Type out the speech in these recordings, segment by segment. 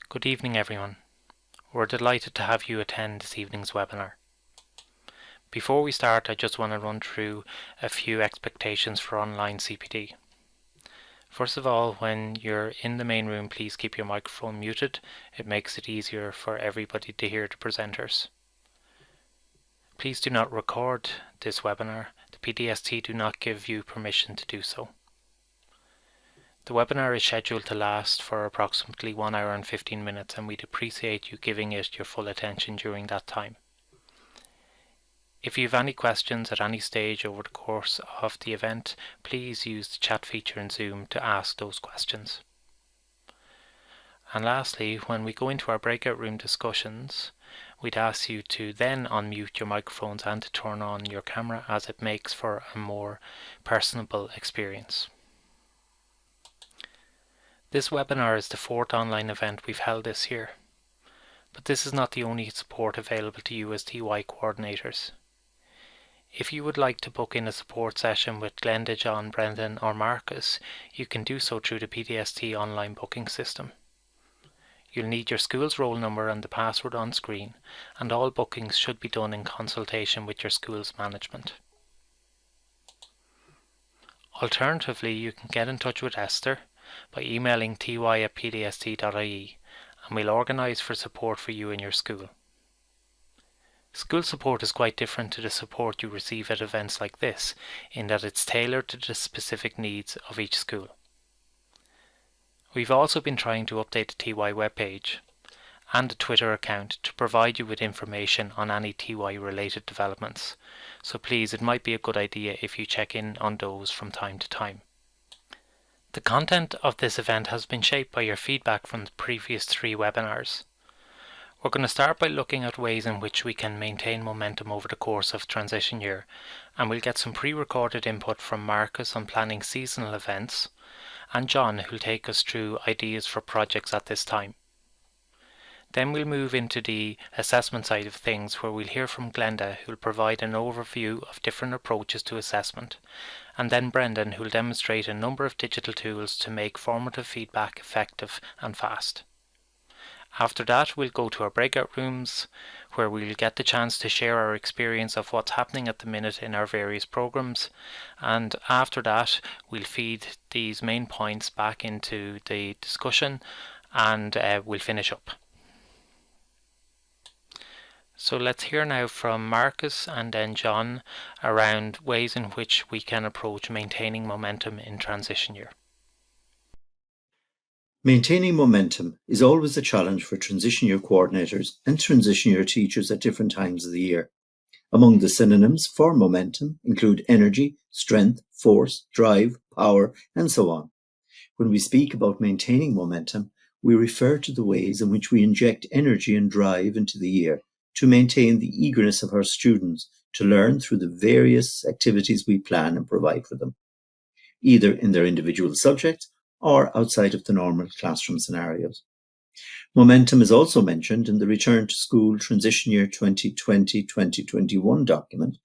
Good evening, everyone. We're delighted to have you attend this evening's webinar. Before we start, I just want to run through a few expectations for online CPD. First of all, when you're in the main room, please keep your microphone muted. It makes it easier for everybody to hear the presenters. Please do not record this webinar. The PDST do not give you permission to do so. The webinar is scheduled to last for approximately 1 hour and 15 minutes, and we'd appreciate you giving it your full attention during that time. If you have any questions at any stage over the course of the event, please use the chat feature in Zoom to ask those questions. And lastly, when we go into our breakout room discussions, we'd ask you to then unmute your microphones and to turn on your camera, as it makes for a more personable experience. This webinar is the 4th online event we've held this year, but this is not the only support available to you as TY coordinators. If you would like to book in a support session with Glenda, John, Brendan or Marcus, you can do so through the PDST online booking system. You'll need your school's roll number and the password on screen, and all bookings should be done in consultation with your school's management. Alternatively, you can get in touch with Esther by emailing ty@pdst.ie, and we'll organise for support for you and your school. School support is quite different to the support you receive at events like this, in that it's tailored to the specific needs of each school. We've also been trying to update the TY webpage and the Twitter account to provide you with information on any TY related developments, so please, it might be a good idea if you check in on those from time to time. The content of this event has been shaped by your feedback from the previous 3 webinars. We're going to start by looking at ways in which we can maintain momentum over the course of transition year, and we'll get some pre-recorded input from Marcus on planning seasonal events, and John, who'll take us through ideas for projects at this time. Then we'll move into the assessment side of things, where we'll hear from Glenda, who'll provide an overview of different approaches to assessment, and then Brendan, who'll demonstrate a number of digital tools to make formative feedback effective and fast. After that, we'll go to our breakout rooms, where we'll get the chance to share our experience of what's happening at the minute in our various programs, and after that we'll feed these main points back into the discussion, and we'll finish up. So let's hear now from Marcus and then John around ways in which we can approach maintaining momentum in transition year. Maintaining momentum is always a challenge for transition year coordinators and transition year teachers at different times of the year. Among the synonyms for momentum include energy, strength, force, drive, power, and so on. When we speak about maintaining momentum, we refer to the ways in which we inject energy and drive into the year to maintain the eagerness of our students to learn through the various activities we plan and provide for them, either in their individual subjects or outside of the normal classroom scenarios. Momentum is also mentioned in the Return to School Transition Year 2020-2021 document.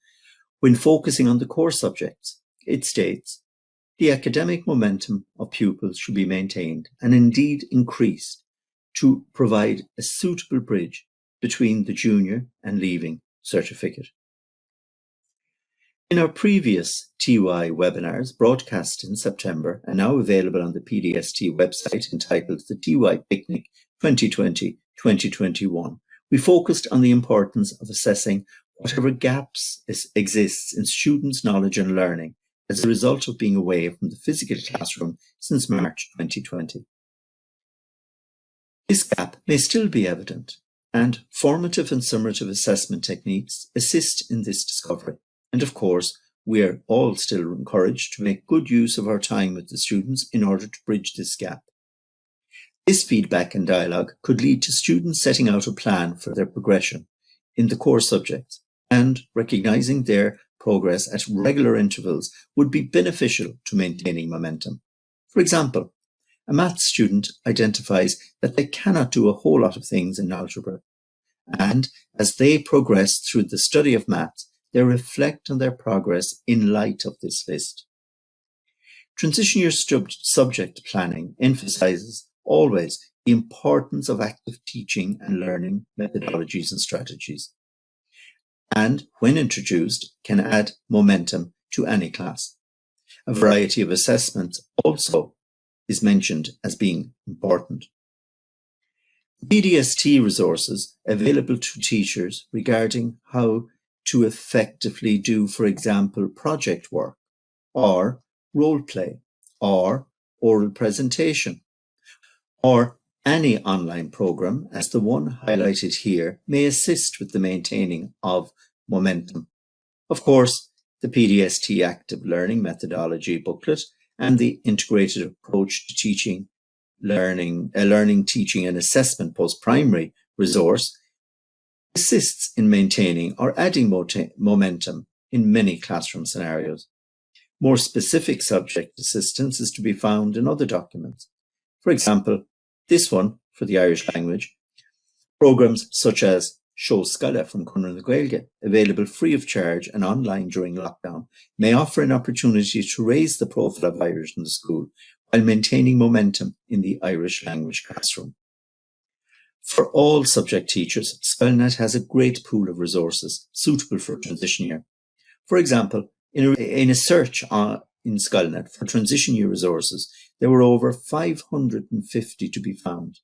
When focusing on the core subjects, it states, the academic momentum of pupils should be maintained and indeed increased to provide a suitable bridge between the junior and leaving certificate. In our previous TY webinars, broadcast in September and now available on the PDST website entitled the TY Picnic 2020-2021, we focused on the importance of assessing whatever gaps exists in students' knowledge and learning as a result of being away from the physical classroom since March 2020. This gap may still be evident, and formative and summative assessment techniques assist in this discovery. And of course, we are all still encouraged to make good use of our time with the students in order to bridge this gap. This feedback and dialogue could lead to students setting out a plan for their progression in the core subjects, and recognizing their progress at regular intervals would be beneficial to maintaining momentum. For example, a maths student identifies that they cannot do a whole lot of things in algebra, and as they progress through the study of maths, they reflect on their progress in light of this list. Transition year subject planning emphasizes always the importance of active teaching and learning methodologies and strategies, and when introduced can add momentum to any class. A variety of assessments also is mentioned as being important. PDST resources available to teachers regarding how to effectively do, for example, project work, or role play, or oral presentation, or any online program, as the one highlighted here, may assist with the maintaining of momentum. Of course, the PDST Active Learning Methodology booklet and the Integrated Approach to Teaching, Learning, Teaching and Assessment Post-Primary resource assists in maintaining or adding momentum in many classroom scenarios. More specific subject assistance is to be found in other documents. For example, this one for the Irish language, programs such as Show Scala from Conran na Gaeilge, available free of charge and online during lockdown, may offer an opportunity to raise the profile of Irish in the school while maintaining momentum in the Irish language classroom. For all subject teachers, SCULNet has a great pool of resources suitable for transition year. For example, in a search in SCULNet for transition year resources, there were over 550 to be found.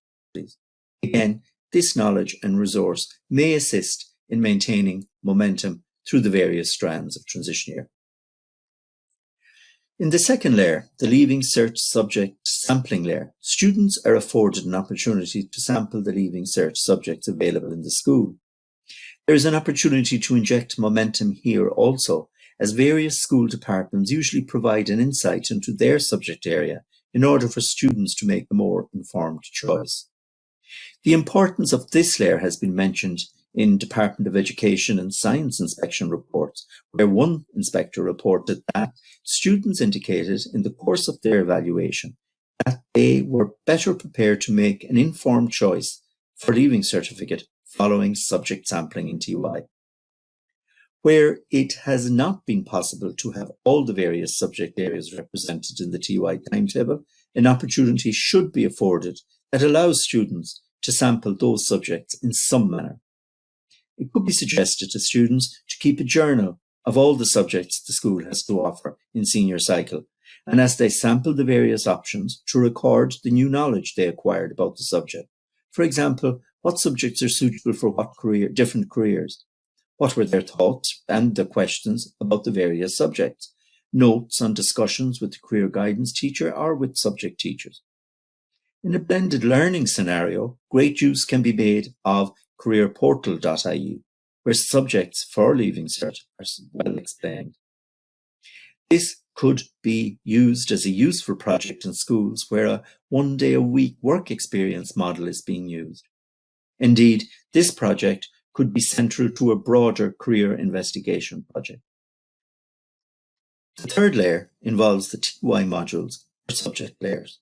Again, this knowledge and resource may assist in maintaining momentum through the various strands of transition year. In the second layer, the Leaving Cert subject sampling layer, students are afforded an opportunity to sample the Leaving Cert subjects available in the school. There is an opportunity to inject momentum here also, as various school departments usually provide an insight into their subject area in order for students to make a more informed choice. The importance of this layer has been mentioned in Department of Education and Science inspection reports, where one inspector reported that students indicated in the course of their evaluation that they were better prepared to make an informed choice for Leaving Certificate following subject sampling in TY. Where it has not been possible to have all the various subject areas represented in the TY timetable, an opportunity should be afforded that allows students to sample those subjects in some manner. It could be suggested to students to keep a journal of all the subjects the school has to offer in senior cycle, and as they sample the various options, to record the new knowledge they acquired about the subject. For example, what subjects are suitable for what different careers? What were their thoughts and the questions about the various subjects? Notes on discussions with the career guidance teacher or with subject teachers. In a blended learning scenario, great use can be made of careerportal.ie, where subjects for Leaving Cert are well explained. This could be used as a useful project in schools where a one-day-a-week work experience model is being used. Indeed, this project could be central to a broader career investigation project. The third layer involves the TY modules or subject layers.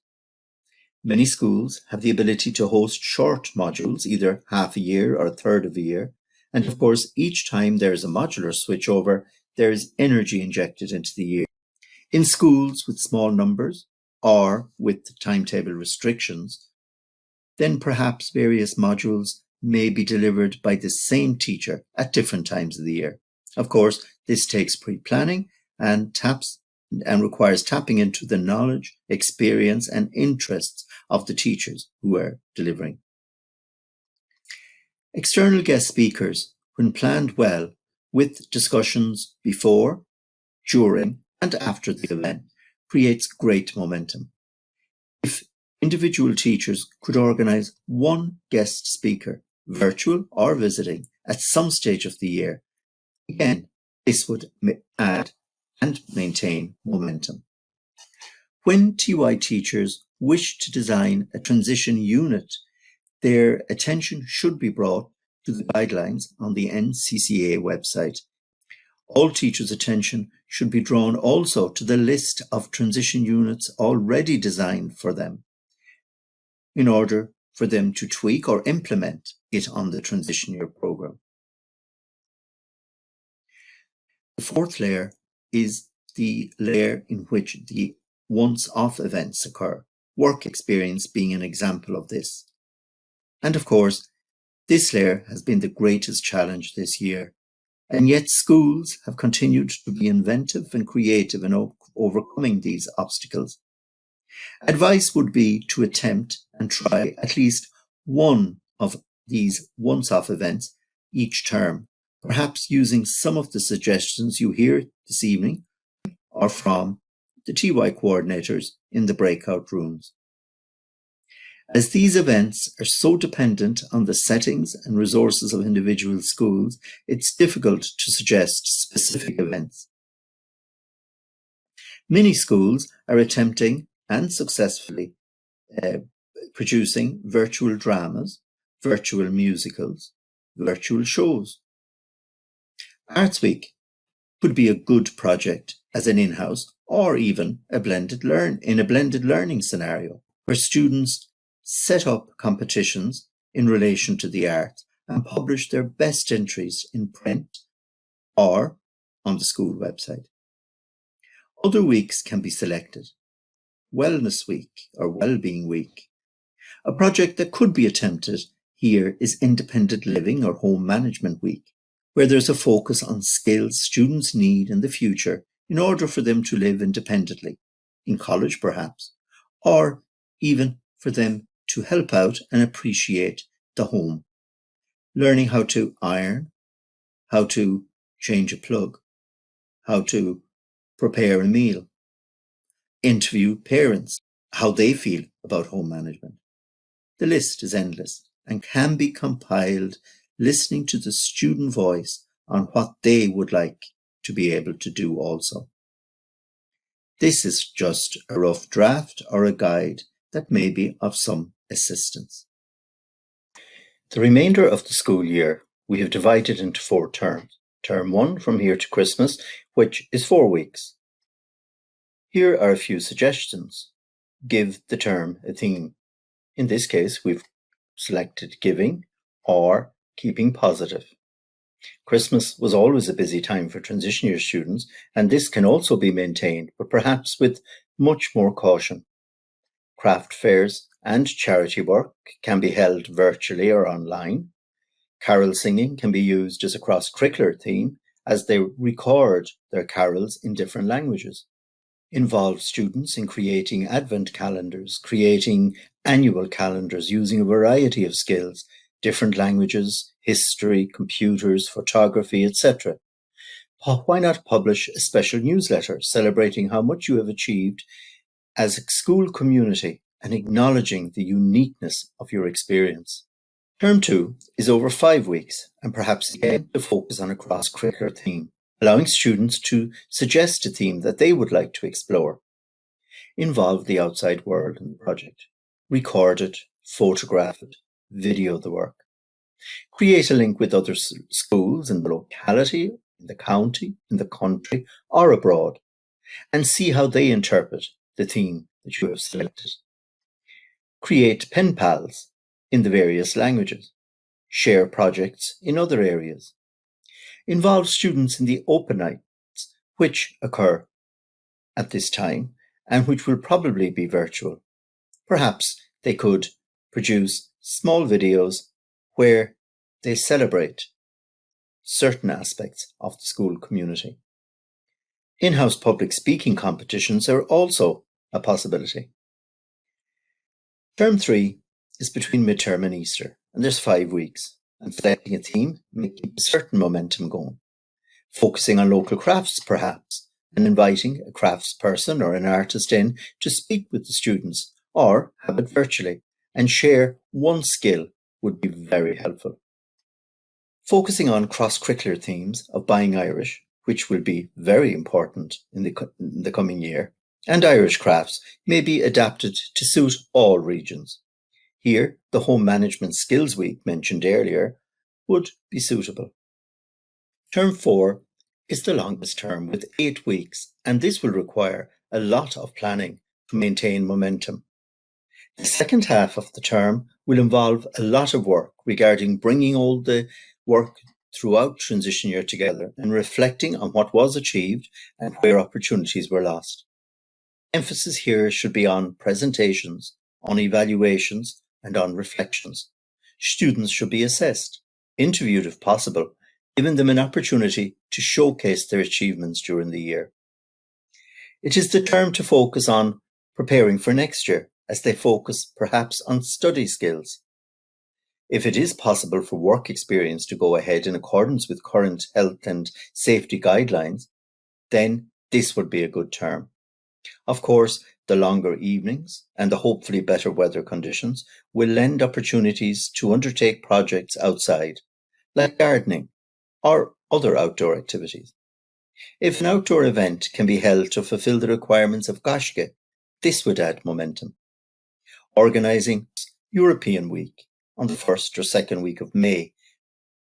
Many schools have the ability to host short modules, either half a year or a third of a year. And of course, each time there is a modular switchover, there is energy injected into the year. In schools with small numbers or with timetable restrictions, then perhaps various modules may be delivered by the same teacher at different times of the year. Of course, this takes pre-planning and requires tapping into the knowledge, experience, and interests of the teachers who are delivering. External guest speakers, when planned well, with discussions before, during, and after the event, creates great momentum. If individual teachers could organise one guest speaker, virtual or visiting, at some stage of the year, again, this would add and maintain momentum. When TY teachers wish to design a transition unit, their attention should be brought to the guidelines on the NCCA website. All teachers' attention should be drawn also to the list of transition units already designed for them in order for them to tweak or implement it on the transition year program. The fourth layer is the layer in which the once-off events occur. work experience being an example of this. And of course, this layer has been the greatest challenge this year, and yet schools have continued to be inventive and creative in overcoming these obstacles. Advice would be to attempt and try at least one of these once-off events each term, perhaps using some of the suggestions you hear this evening or from the TY coordinators in the breakout rooms. As these events are so dependent on the settings and resources of individual schools, it's difficult to suggest specific events. Many schools are attempting and successfully producing virtual dramas, virtual musicals, virtual shows. Arts Week could be a good project as an in-house or even a blended learning scenario where students set up competitions in relation to the arts and publish their best entries in print or on the school website. Other weeks can be selected. Wellness Week or Wellbeing Week. A project that could be attempted here is Independent Living or Home Management Week, where there's a focus on skills students need in the future in order for them to live independently, in college perhaps, or even for them to help out and appreciate the home. Learning how to iron, how to change a plug, how to prepare a meal, interview parents, how they feel about home management. The list is endless and can be compiled listening to the student voice on what they would like to be able to do also. This is just a rough draft or a guide that may be of some assistance. The remainder of the school year we have divided into 4 terms. Term 1 from here to Christmas, which is 4 weeks. Here are a few suggestions. Give the term a theme. In this case, we've selected giving or keeping positive. Christmas was always a busy time for transition year students, and this can also be maintained, but perhaps with much more caution. Craft fairs and charity work can be held virtually or online. Carol singing can be used as a cross-curricular theme as they record their carols in different languages. Involve students in creating advent calendars, creating annual calendars using a variety of skills, different languages, history, computers, photography, etc. Why not publish a special newsletter celebrating how much you have achieved as a school community and acknowledging the uniqueness of your experience? Term 2 is over 5 weeks and perhaps again to focus on a cross-curricular theme, allowing students to suggest a theme that they would like to explore. Involve the outside world in the project. Record it, photograph it, video the work. Create a link with other schools in the locality, in the county, in the country, or abroad, and see how they interpret the theme that you have selected. Create pen pals in the various languages. Share projects in other areas. Involve students in the open nights, which occur at this time and which will probably be virtual. Perhaps they could produce small videos where they celebrate certain aspects of the school community. In-house public speaking competitions are also a possibility. Term 3 is between midterm and Easter, and there's 5 weeks, and selecting a theme may keep a certain momentum going. Focusing on local crafts, perhaps, and inviting a craftsperson or an artist in to speak with the students, or have it virtually, and share one skill would be very helpful. Focusing on cross-curricular themes of Buying Irish, which will be very important in the coming year, and Irish crafts may be adapted to suit all regions. Here, the Home Management Skills Week mentioned earlier would be suitable. Term 4 is the longest term with 8 weeks, and this will require a lot of planning to maintain momentum. The second half of the term will involve a lot of work regarding bringing all the work throughout transition year together and reflecting on what was achieved and where opportunities were lost. Emphasis here should be on presentations, on evaluations, and on reflections. Students should be assessed, interviewed if possible, giving them an opportunity to showcase their achievements during the year. It is the term to focus on preparing for next year, as they focus perhaps on study skills. If it is possible for work experience to go ahead in accordance with current health and safety guidelines, then this would be a good term. Of course, the longer evenings and the hopefully better weather conditions will lend opportunities to undertake projects outside, like gardening or other outdoor activities. If an outdoor event can be held to fulfill the requirements of Gaisce, this would add momentum. Organising European Week on the first or second week of May,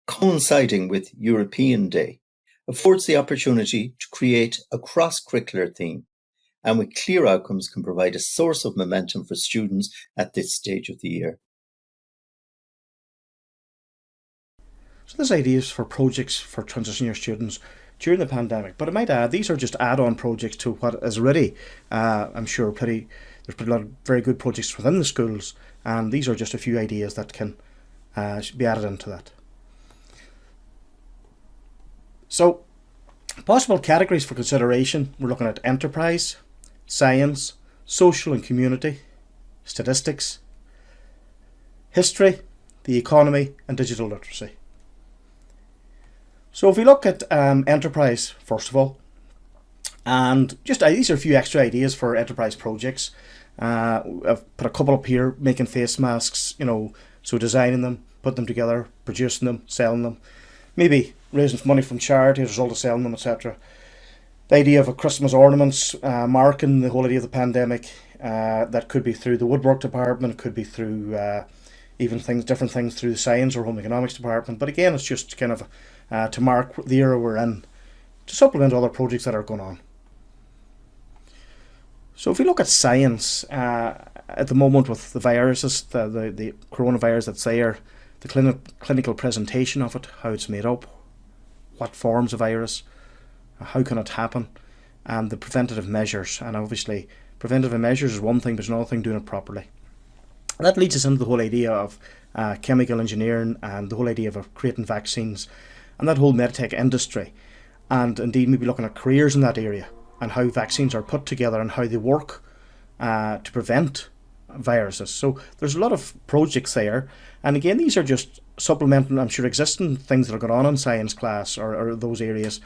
coinciding with European Day, affords the opportunity to create a cross-curricular theme, and with clear outcomes can provide a source of momentum for students at this stage of the year. So there's ideas for projects for transition year students during the pandemic, but I might add these are just add-on projects to what is already, I'm sure, there's a lot of very good projects within the schools, and these are just a few ideas that can be added into that. So, possible categories for consideration, we're looking at enterprise, science, social and community, statistics, history, the economy, and digital literacy. So if we look at enterprise, first of all, and just these are a few extra ideas for enterprise projects. I've put a couple up here, making face masks, so designing them, putting them together, producing them, selling them, maybe raising money from charity as a result of selling them, etc. The idea of a Christmas ornaments marking the whole idea of the pandemic, that could be through the woodwork department, could be through even different things through the science or home economics department. But again, it's just kind of to mark the era we're in, to supplement other projects that are going on. So if we look at science, at the moment with the viruses, the coronavirus that's there, the clinical presentation of it, how it's made up, what forms the virus, how can it happen, and the preventative measures. And obviously preventative measures is one thing, but it's another thing doing it properly. And that leads us into the whole idea of chemical engineering and the whole idea of creating vaccines and that whole medtech industry, and indeed maybe looking at careers in that area and how vaccines are put together and how they work to prevent viruses. So there's a lot of projects there, and again these are just supplementing, I'm sure, existing things that are going on in science class or those areas,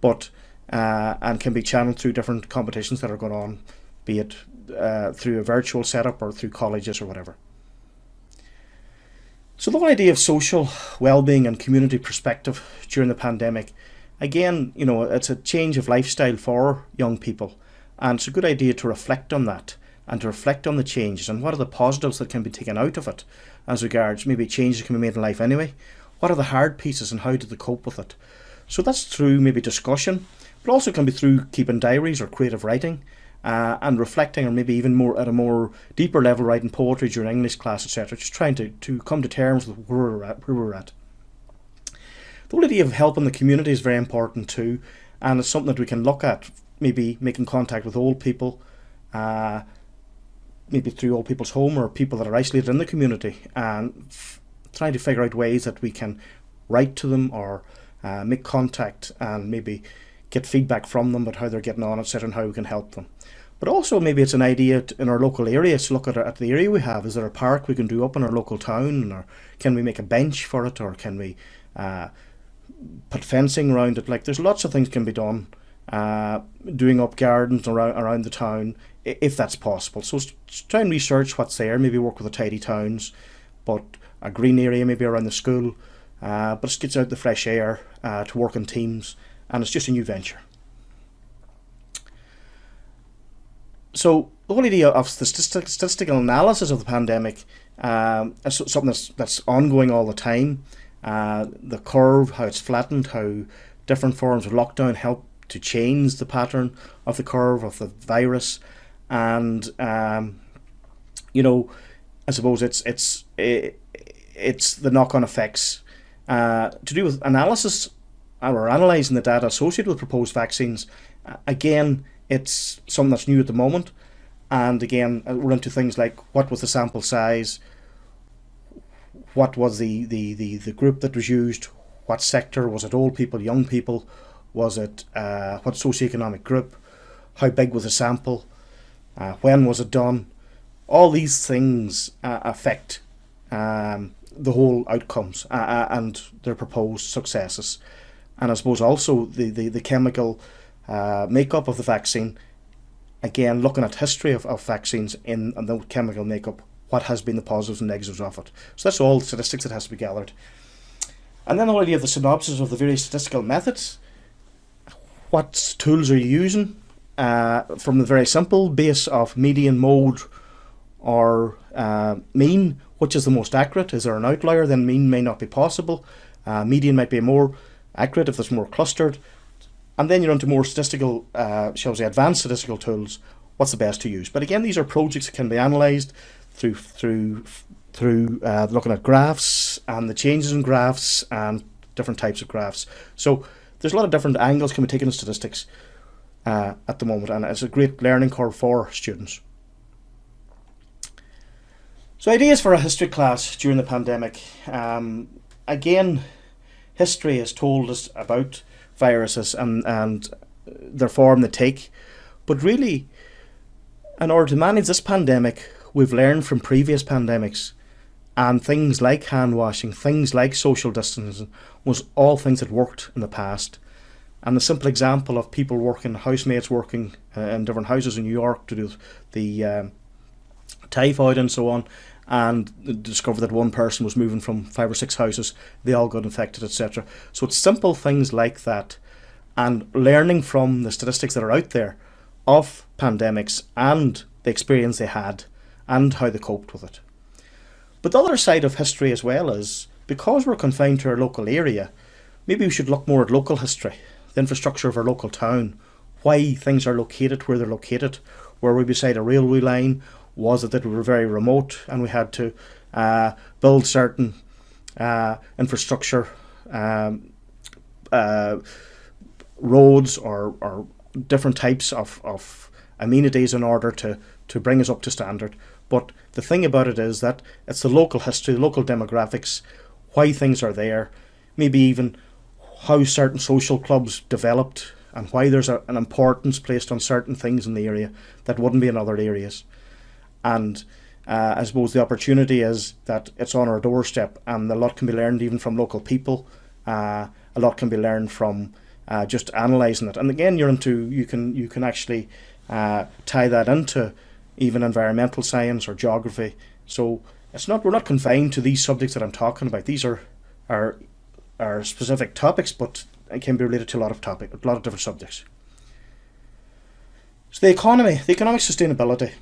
but and can be channeled through different competitions that are going on, be it through a virtual setup or through colleges or whatever. So the whole idea of social well-being and community perspective during the pandemic, again, it's a change of lifestyle for young people, and it's a good idea to reflect on that and to reflect on the changes and what are the positives that can be taken out of it as regards maybe changes that can be made in life anyway. What are the hard pieces and how did they cope with it? So that's through maybe discussion, but also can be through keeping diaries or creative writing, and reflecting, or maybe even more at a more deeper level, writing poetry during English class, etc. Just trying to come to terms with where we're at. The whole idea of helping the community is very important too, and it's something that we can look at, maybe making contact with old people, maybe through old people's home or people that are isolated in the community, and trying to figure out ways that we can write to them or make contact and maybe get feedback from them about how they're getting on, etc., and how we can help them. But also maybe it's an idea in our local area to look at the area we have. Is there a park we can do up in our local town, or can we make a bench for it, or can we put fencing around it? Like, there's lots of things can be done, doing up gardens around the town if that's possible. So try and research what's there, maybe work with the tidy towns, but a green area maybe around the school, but it gets out the fresh air, to work in teams, and it's just a new venture. So the whole idea of the statistical analysis of the pandemic is something that's ongoing all the time. The curve, how it's flattened, how different forms of lockdown help to change the pattern of the curve of the virus, and I suppose it's the knock-on effects to do with analysis or analysing the data associated with proposed vaccines. Again, it's something that's new at the moment, And again, we're into things like what was the sample size, what was the group that was used, what sector, was it old people, young people, was it what socioeconomic group, how big was the sample, when was it done. All these things affect the whole outcomes and their proposed successes. And I suppose also the chemical makeup of the vaccine, again looking at history of vaccines in the chemical makeup, what has been the positives and negatives of it. So that's all statistics that has to be gathered. And then already have the synopsis of the various statistical methods. What tools are you using? From the very simple base of median, mode, or mean, which is the most accurate? Is there an outlier? Then mean may not be possible. Median might be more accurate if there's more clustered. And then you're into more statistical, shall we say, advanced statistical tools. What's the best to use? But again, these are projects that can be analysed through looking at graphs and the changes in graphs and different types of graphs. So there's a lot of different angles can be taken in statistics at the moment, and it's a great learning curve for students. So ideas for a history class during the pandemic. Again, history has told us about viruses and their form they take, but really, in order to manage this pandemic, we've learned from previous pandemics, and things like hand washing, things like social distancing, was all things that worked in the past. And the simple example of people working, housemates working in different houses in New York to do the typhoid and so on, and discovered that one person was moving from 5 or 6 houses, they all got infected, etc. So it's simple things like that, and learning from the statistics that are out there of pandemics and the experience they had and how they coped with it. But the other side of history as well is, because we're confined to our local area, maybe we should look more at local history, the infrastructure of our local town, why things are located where they're located. Were we beside a railway line? Was it that we were very remote and we had to build certain infrastructure, roads or different types of amenities in order to bring us up to standard? But the thing about it is that it's the local history, the local demographics, why things are there, maybe even how certain social clubs developed and why there's an importance placed on certain things in the area that wouldn't be in other areas. And I suppose the opportunity is that it's on our doorstep, and a lot can be learned even from local people. A lot can be learned from just analysing it. And again, you can actually tie that into even environmental science or geography. So we're not confined to these subjects that I'm talking about. These are specific topics, but it can be related to a lot of different subjects. So the economic sustainability.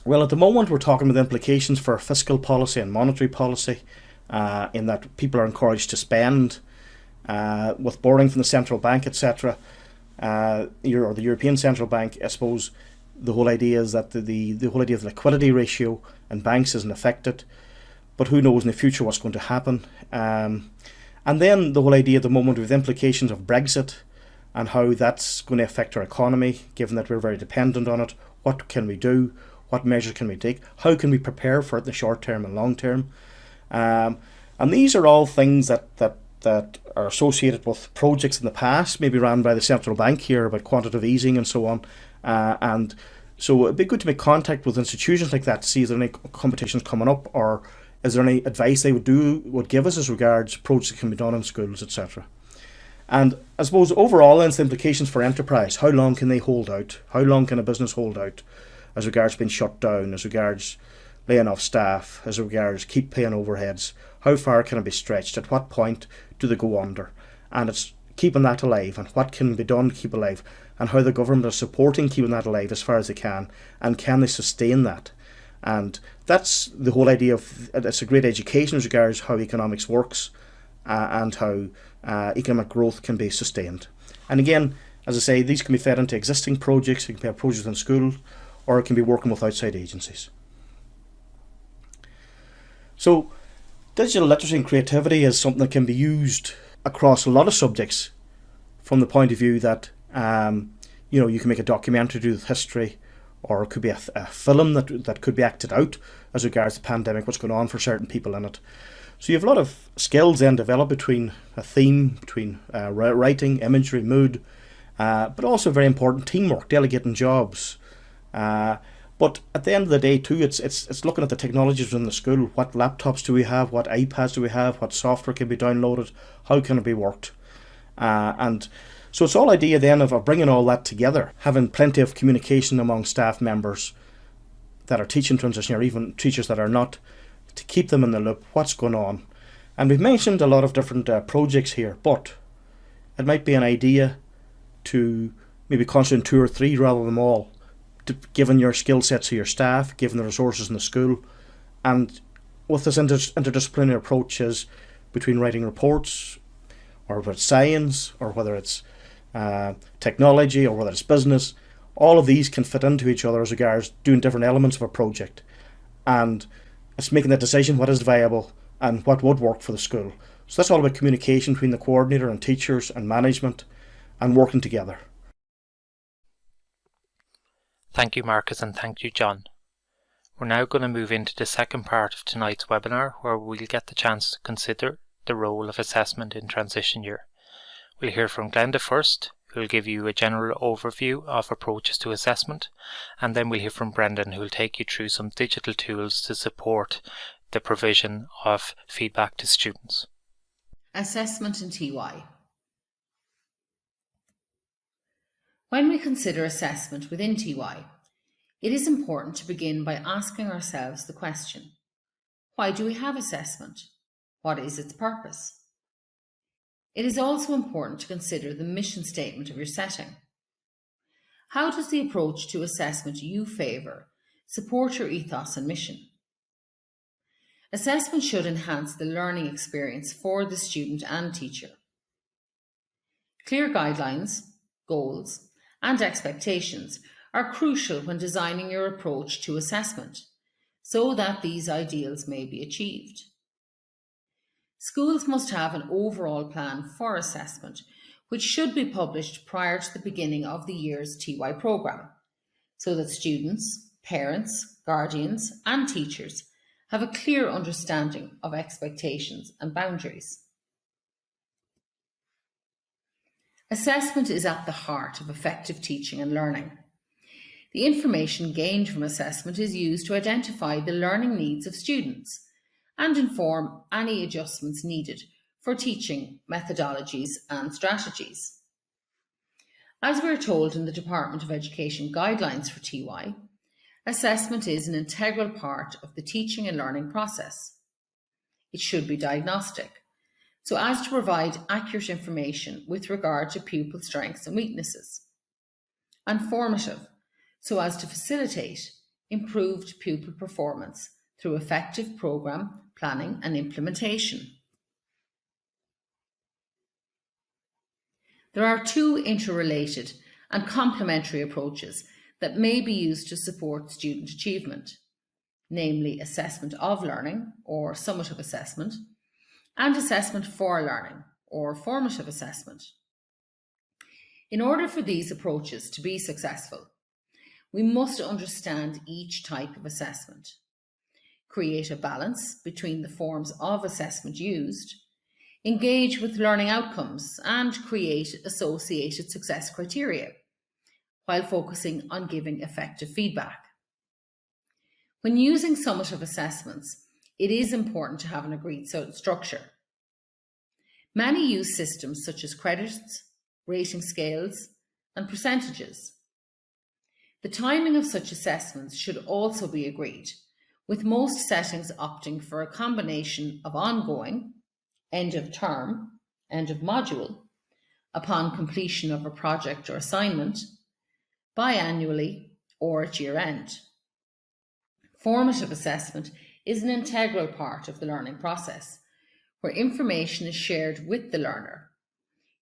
Well, at the moment we're talking about the implications for fiscal policy and monetary policy, in that people are encouraged to spend with borrowing from the central bank, etc. Or the European Central Bank. I suppose the whole idea is that the whole idea of the liquidity ratio in banks isn't affected, but who knows in the future what's going to happen. And then the whole idea at the moment with the implications of Brexit and how that's going to affect our economy, given that we're very dependent on it. What can we do? What measures can we take? How can we prepare for it in the short term and long term? And these are all things that are associated with projects in the past, maybe run by the central bank here about quantitative easing and so on. And so it'd be good to make contact with institutions like that to see if there are any competitions coming up, or is there any advice they would give us as regards projects that can be done in schools, etc. And I suppose overall, then, the implications for enterprise. How long can they hold out? How long can a business hold out as regards being shut down, as regards laying off staff, as regards keep paying overheads? How far can it be stretched? At what point do they go under? And it's keeping that alive, and what can be done to keep alive, and how the government is supporting keeping that alive as far as they can, and can they sustain that? And that's the whole idea of it's a great education as regards how economics works, and how economic growth can be sustained. And again, as I say, these can be fed into existing projects. It can be a project in school, or it can be working with outside agencies. So digital literacy and creativity is something that can be used across a lot of subjects, from the point of view that you can make a documentary to do with history, or it could be a film that could be acted out as regards the pandemic, what's going on for certain people in it. So you have a lot of skills then developed between a theme, between writing, imagery, mood, but also very important teamwork, delegating jobs. But at the end of the day too, it's looking at the technologies within the school. What laptops do we have? What iPads do we have? What software can be downloaded? How can it be worked? And so it's all idea then of bringing all that together, having plenty of communication among staff members that are teaching transition, or even teachers that are not, to keep them in the loop, what's going on. And we've mentioned a lot of different projects here, but it might be an idea to maybe concentrate on 2 or 3 rather than all, given your skill sets of your staff, given the resources in the school, and with this interdisciplinary approaches between writing reports, or whether it's science, or whether it's technology, or whether it's business, all of these can fit into each other as regards doing different elements of a project. And it's making that decision, what is viable and what would work for the school. So that's all about communication between the coordinator and teachers and management and working together. Thank you, Marcus, and thank you, John. We're now going to move into the second part of tonight's webinar, where we'll get the chance to consider the role of assessment in transition year. We'll hear from Glenda first, who will give you a general overview of approaches to assessment, and then we'll hear from Brendan, who will take you through some digital tools to support the provision of feedback to students. Assessment in TY. When we consider assessment within TY, it is important to begin by asking ourselves the question, why do we have assessment? What is its purpose? It is also important to consider the mission statement of your setting. How does the approach to assessment you favour support your ethos and mission? Assessment should enhance the learning experience for the student and teacher. Clear guidelines, goals, and expectations are crucial when designing your approach to assessment so that these ideals may be achieved. Schools must have an overall plan for assessment, which should be published prior to the beginning of the year's TY programme, so that students, parents, guardians, and teachers have a clear understanding of expectations and boundaries. Assessment is at the heart of effective teaching and learning. The information gained from assessment is used to identify the learning needs of students and inform any adjustments needed for teaching methodologies and strategies. As we are told in the Department of Education guidelines for TY, assessment is an integral part of the teaching and learning process. It should be diagnostic, so as to provide accurate information with regard to pupil strengths and weaknesses, and formative, so as to facilitate improved pupil performance through effective programme planning and implementation. There are 2 interrelated and complementary approaches that may be used to support student achievement, namely assessment of learning, or summative assessment, and assessment for learning, or formative assessment. In order for these approaches to be successful, we must understand each type of assessment, create a balance between the forms of assessment used, engage with learning outcomes, and create associated success criteria, while focusing on giving effective feedback. When using summative assessments, it is important to have an agreed structure. Many use systems such as credits, rating scales, and percentages. The timing of such assessments should also be agreed, with most settings opting for a combination of ongoing, end of term, end of module, upon completion of a project or assignment, biannually, or at year end. Formative assessment is an integral part of the learning process, where information is shared with the learner.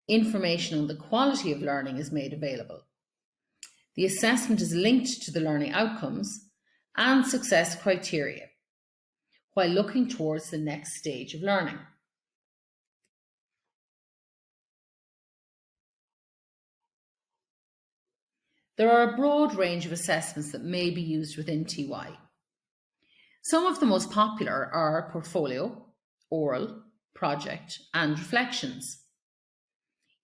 Information on the quality of learning is made available. The assessment is linked to the learning outcomes and success criteria, while looking towards the next stage of learning. There are a broad range of assessments that may be used within TY. Some of the most popular are portfolio, oral, project, and reflections.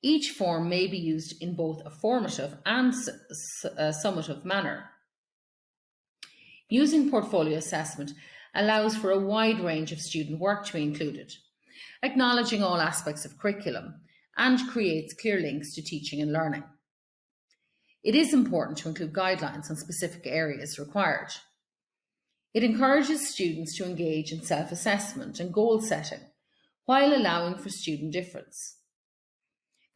Each form may be used in both a formative and a summative manner. Using portfolio assessment allows for a wide range of student work to be included, acknowledging all aspects of curriculum, and creates clear links to teaching and learning. It is important to include guidelines on specific areas required. It encourages students to engage in self-assessment and goal setting, while allowing for student difference.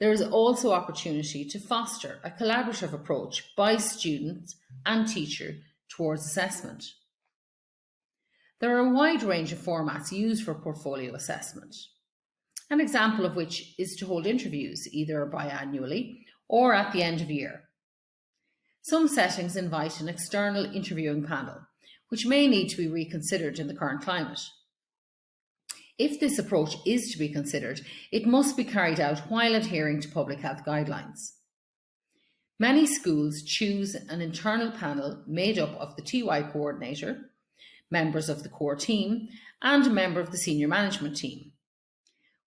There is also opportunity to foster a collaborative approach by student and teacher towards assessment. There are a wide range of formats used for portfolio assessment, an example of which is to hold interviews either biannually or at the end of year. Some settings invite an external interviewing panel, which may need to be reconsidered in the current climate. If this approach is to be considered, it must be carried out while adhering to public health guidelines. Many schools choose an internal panel made up of the TY coordinator, members of the core team, and a member of the senior management team,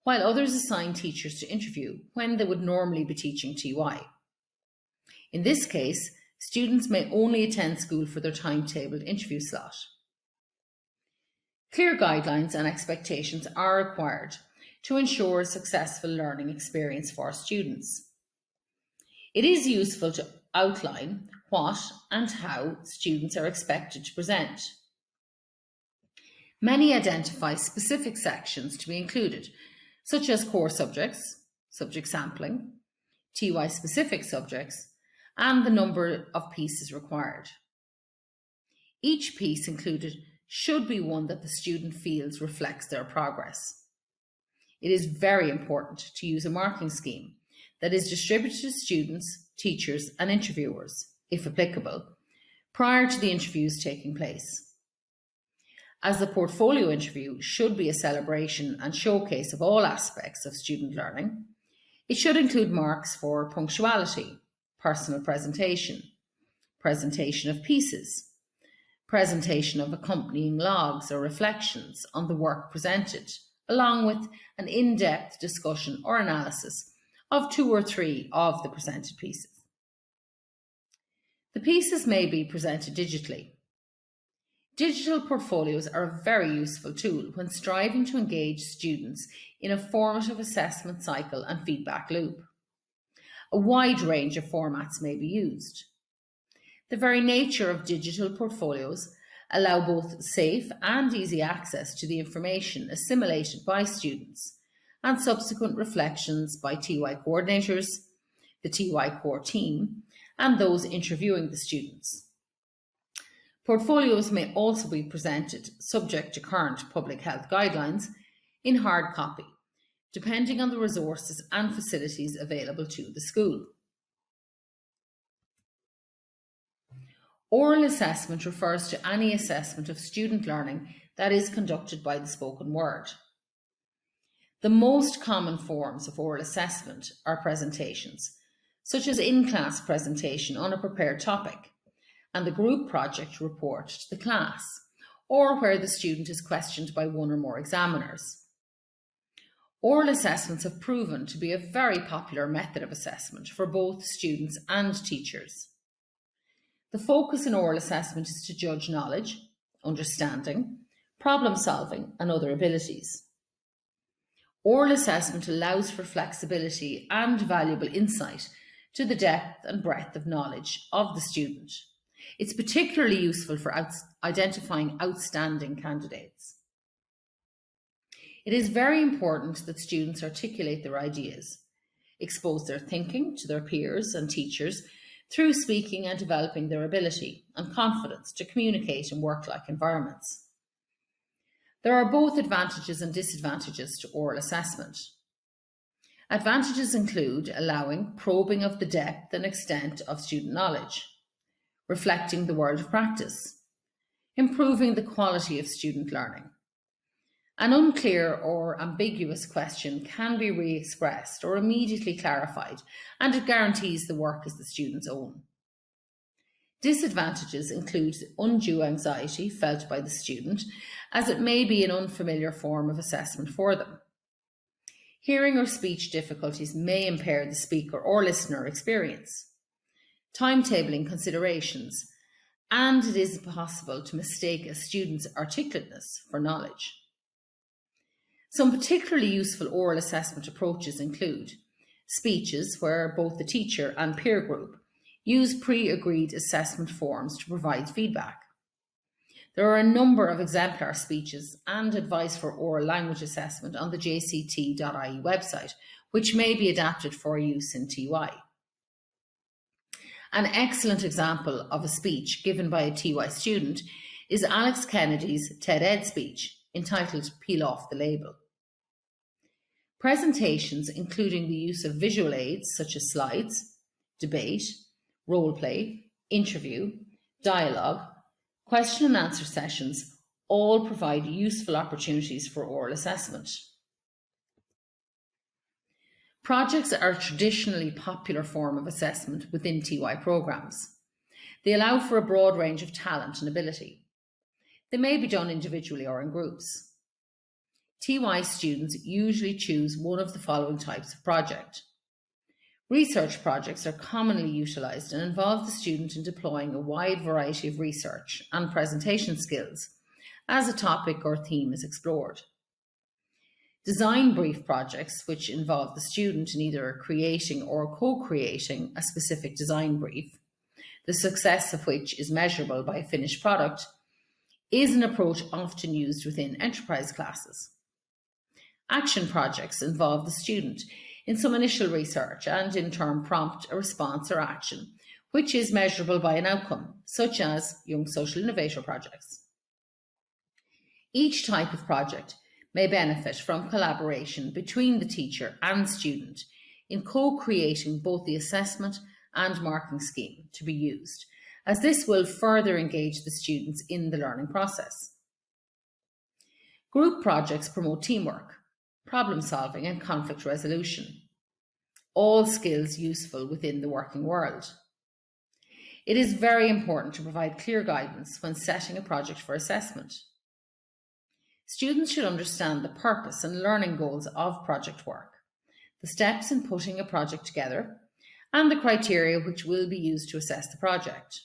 while others assign teachers to interview when they would normally be teaching TY. In this case, students may only attend school for their timetabled interview slot. Clear guidelines and expectations are required to ensure a successful learning experience for students. It is useful to outline what and how students are expected to present. Many identify specific sections to be included, such as core subjects, subject sampling, TY-specific subjects, and the number of pieces required. Each piece included should be one that the student feels reflects their progress. It is very important to use a marking scheme that is distributed to students, teachers, and interviewers, if applicable, prior to the interviews taking place. As the portfolio interview should be a celebration and showcase of all aspects of student learning, it should include marks for punctuality, personal presentation, presentation of pieces, presentation of accompanying logs or reflections on the work presented, along with an in-depth discussion or analysis of 2 or 3 of the presented pieces. The pieces may be presented digitally. Digital portfolios are a very useful tool when striving to engage students in a formative assessment cycle and feedback loop. A wide range of formats may be used. The very nature of digital portfolios allow both safe and easy access to the information assimilated by students and subsequent reflections by TY coordinators, the TY core team, and those interviewing the students. Portfolios may also be presented, subject to current public health guidelines, in hard copy, depending on the resources and facilities available to the school. Oral assessment refers to any assessment of student learning that is conducted by the spoken word. The most common forms of oral assessment are presentations, such as in-class presentation on a prepared topic, and the group project report to the class, or where the student is questioned by one or more examiners. Oral assessments have proven to be a very popular method of assessment for both students and teachers. The focus in oral assessment is to judge knowledge, understanding, problem solving, and other abilities. Oral assessment allows for flexibility and valuable insight to the depth and breadth of knowledge of the student. It's particularly useful for identifying outstanding candidates. It is very important that students articulate their ideas, expose their thinking to their peers and teachers through speaking and developing their ability and confidence to communicate in work-like environments. There are both advantages and disadvantages to oral assessment. Advantages include allowing probing of the depth and extent of student knowledge, reflecting the world of practice, improving the quality of student learning. An unclear or ambiguous question can be re-expressed or immediately clarified, and it guarantees the work is the student's own. Disadvantages include undue anxiety felt by the student, as it may be an unfamiliar form of assessment for them. Hearing or speech difficulties may impair the speaker or listener experience. Timetabling considerations, and it is possible to mistake a student's articulateness for knowledge. Some particularly useful oral assessment approaches include speeches, where both the teacher and peer group use pre-agreed assessment forms to provide feedback. There are a number of exemplar speeches and advice for oral language assessment on the jct.ie website, which may be adapted for use in TY. An excellent example of a speech given by a TY student is Alex Kennedy's TED Ed speech, entitled Peel Off the Label. Presentations, including the use of visual aids such as slides, debate, role play, interview, dialogue, question and answer sessions, all provide useful opportunities for oral assessment. Projects are a traditionally popular form of assessment within TY programmes. They allow for a broad range of talent and ability. They may be done individually or in groups. TY students usually choose one of the following types of project. Research projects are commonly utilised and involve the student in deploying a wide variety of research and presentation skills as a topic or theme is explored. Design brief projects, which involve the student in either creating or co-creating a specific design brief, the success of which is measurable by a finished product, is an approach often used within enterprise classes. Action projects involve the student in some initial research and in turn prompt a response or action, which is measurable by an outcome, such as Young Social Innovator projects. Each type of project may benefit from collaboration between the teacher and student in co-creating both the assessment and marking scheme to be used, as this will further engage the students in the learning process. Group projects promote teamwork, problem solving and conflict resolution, all skills useful within the working world. It is very important to provide clear guidance when setting a project for assessment. Students should understand the purpose and learning goals of project work, the steps in putting a project together, and the criteria which will be used to assess the project.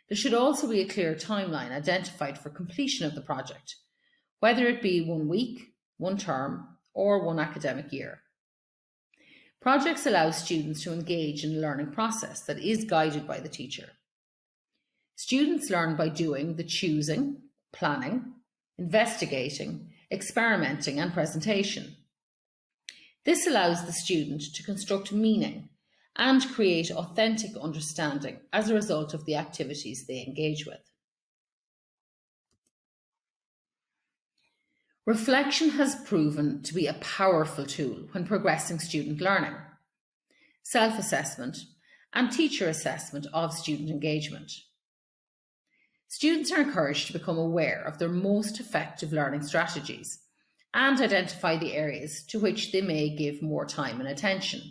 There should also be a clear timeline identified for completion of the project, whether it be 1 week, 1 term, or 1 academic year. Projects allow students to engage in a learning process that is guided by the teacher. Students learn by doing the choosing, planning, investigating, experimenting, and presentation. This allows the student to construct meaning and create authentic understanding as a result of the activities they engage with. Reflection has proven to be a powerful tool when progressing student learning, self-assessment, and teacher assessment of student engagement. Students are encouraged to become aware of their most effective learning strategies and identify the areas to which they may give more time and attention.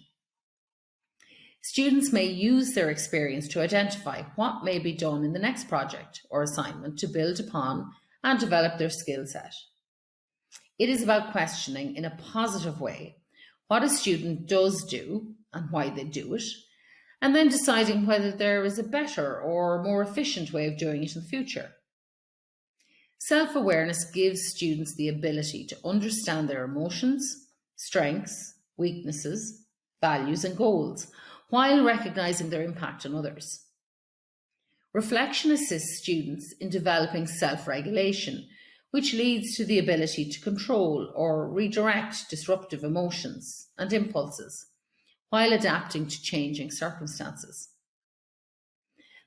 Students may use their experience to identify what may be done in the next project or assignment to build upon and develop their skill set. It is about questioning in a positive way what a student does do and why they do it, and then deciding whether there is a better or more efficient way of doing it in the future. Self-awareness gives students the ability to understand their emotions, strengths, weaknesses, values, and goals, while recognising their impact on others. Reflection assists students in developing self-regulation, which leads to the ability to control or redirect disruptive emotions and impulses, while adapting to changing circumstances.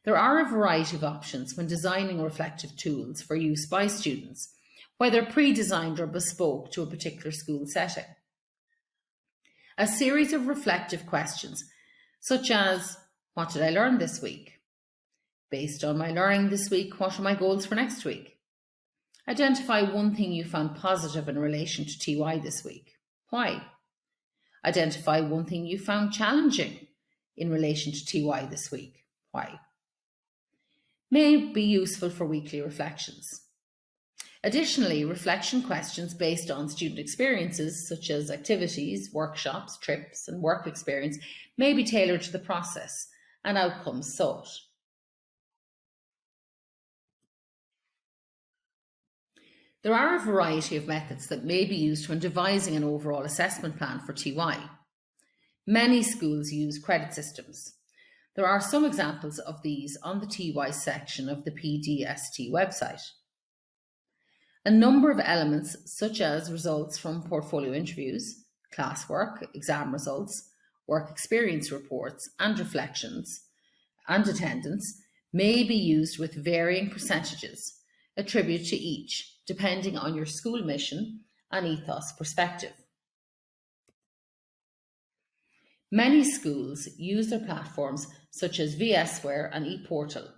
There are a variety of options when designing reflective tools for use by students, whether pre-designed or bespoke to a particular school setting. A series of reflective questions, such as, what did I learn this week? Based on my learning this week, what are my goals for next week? Identify one thing you found positive in relation to TY this week. Why? Identify one thing you found challenging in relation to TY this week. Why? may be useful for weekly reflections. Additionally, reflection questions based on student experiences, such as activities, workshops, trips, and work experience, may be tailored to the process and outcomes sought. There are a variety of methods that may be used when devising an overall assessment plan for TY. Many schools use credit systems. There are some examples of these on the TY section of the PDST website. A number of elements, such as results from portfolio interviews, classwork, exam results, work experience reports, and reflections, and attendance, may be used with varying percentages attributed to each, depending on your school mission and ethos perspective. Many schools use their platforms such as VSware and ePortal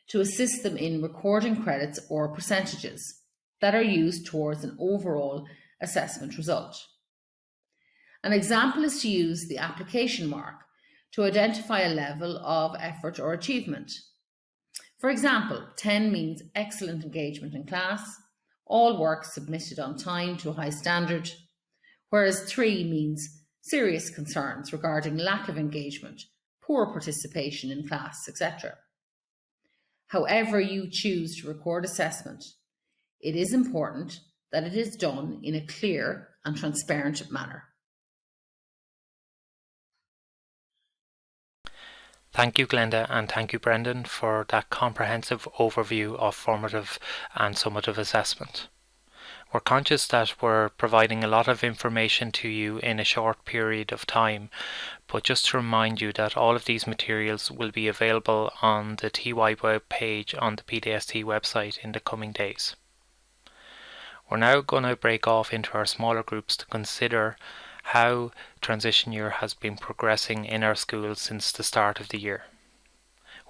to assist them in recording credits or percentages that are used towards an overall assessment result. An example is to use the application mark to identify a level of effort or achievement. For example, 10 means excellent engagement in class, all work submitted on time to a high standard, whereas 3 means serious concerns regarding lack of engagement, poor participation in class, etc. However you choose to record assessment, it is important that it is done in a clear and transparent manner. Thank you, Glenda, and thank you, Brendan, for that comprehensive overview of formative and summative assessment. We're conscious that we're providing a lot of information to you in a short period of time, but just to remind you that all of these materials will be available on the TY web page on the PDST website in the coming days. We're now going to break off into our smaller groups to consider how transition year has been progressing in our schools since the start of the year.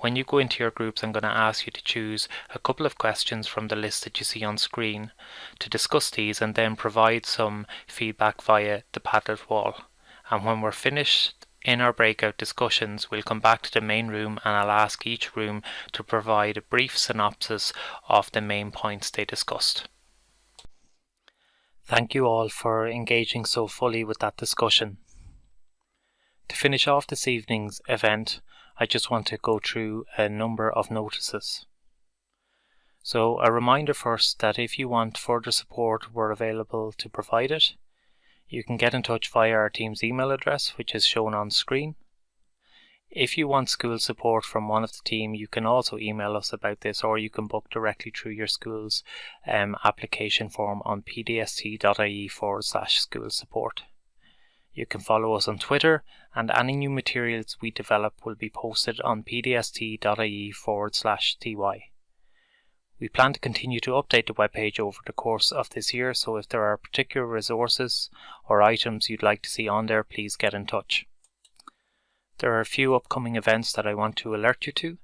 When you go into your groups, I'm going to ask you to choose a couple of questions from the list that you see on screen to discuss these and then provide some feedback via the Padlet wall. And when we're finished in our breakout discussions, we'll come back to the main room and I'll ask each room to provide a brief synopsis of the main points they discussed. Thank you all for engaging so fully with that discussion. To finish off this evening's event, I just want to go through a number of notices. So a reminder first that if you want further support, we're available to provide it. You can get in touch via our team's email address, which is shown on screen. If you want school support from one of the team, you can also email us about this, or you can book directly through your school's application form on pdst.ie/school support. You can follow us on Twitter, and any new materials we develop will be posted on pdst.ie/ty. We plan to continue to update the webpage over the course of this year, so if there are particular resources or items you'd like to see on there, please get in touch. There are a few upcoming events that I want to alert you to.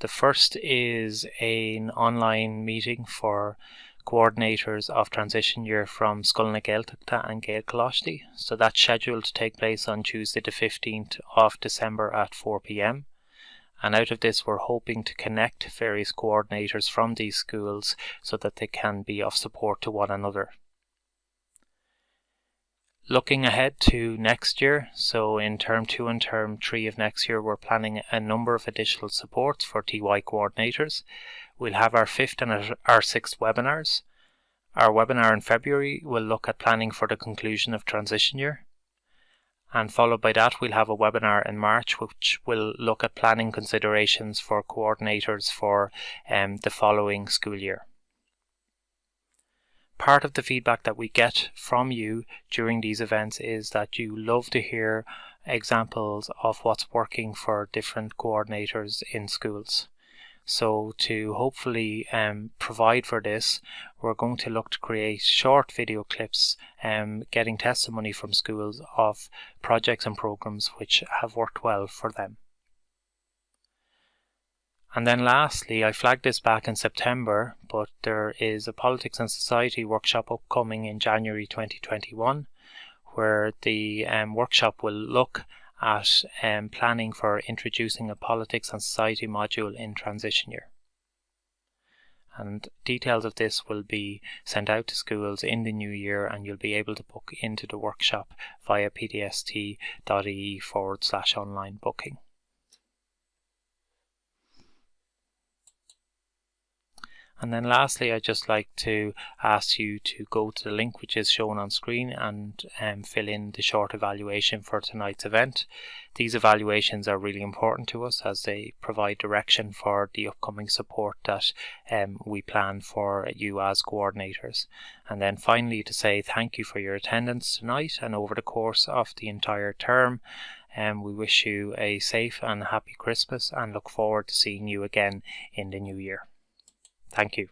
The first is an online meeting for coordinators of transition year from Scoil na Gaeltachta and Gael Colosty. So that's scheduled to take place on Tuesday the 15th of December at 4 p.m. And out of this, we're hoping to connect various coordinators from these schools so that they can be of support to one another. Looking ahead to next year, so in Term 2 and Term 3 of next year, we're planning a number of additional supports for TY coordinators. We'll have our 5th and our 6th webinars. Our webinar in February will look at planning for the conclusion of transition year. And followed by that, we'll have a webinar in March, which will look at planning considerations for coordinators for the following school year. Part of the feedback that we get from you during these events is that you love to hear examples of what's working for different coordinators in schools. So to hopefully provide for this, we're going to look to create short video clips getting testimony from schools of projects and programs which have worked well for them. And then lastly, I flagged this back in September, but there is a Politics and Society workshop upcoming in January 2021, where the workshop will look at planning for introducing a Politics and Society module in transition year. And details of this will be sent out to schools in the new year, and you'll be able to book into the workshop via pdst.ie/online booking. And then lastly, I'd just like to ask you to go to the link which is shown on screen and fill in the short evaluation for tonight's event. These evaluations are really important to us as they provide direction for the upcoming support that we plan for you as coordinators. And then finally, to say thank you for your attendance tonight and over the course of the entire term. We wish you a safe and happy Christmas and look forward to seeing you again in the new year. Thank you.